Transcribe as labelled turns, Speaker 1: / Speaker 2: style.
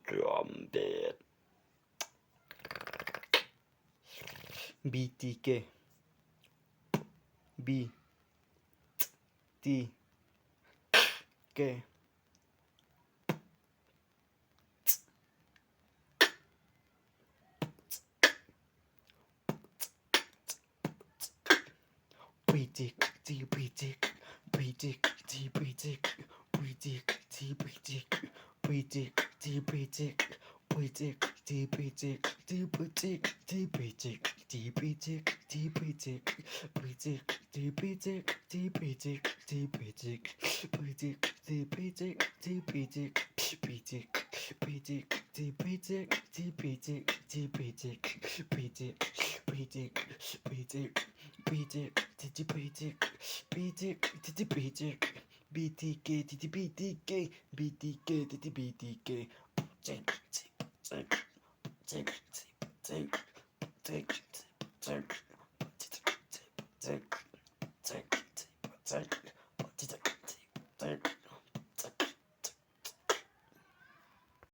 Speaker 1: Trumpet. BTK. B. T. K. BTK. T. BTK. BTK. T. BTK. BTK. T. BTK. BTK. T. BTK. BTK. T. BTK. T. BTK. T. BTK. T. BTK. T. BTK. BTK. T. BTK. T. BTK. T. BTK. BTK. T. BTK. T. BTK. BTK. BTK. T. BTK. T. BTK. T. BTK. BTK. BTK. BTK. BTK. T. BTK. BTK. T. BTK. BTK. T. BTK. BTK. T. BTK. Take, take, take, take, take, take, take, take, take, take, take, take,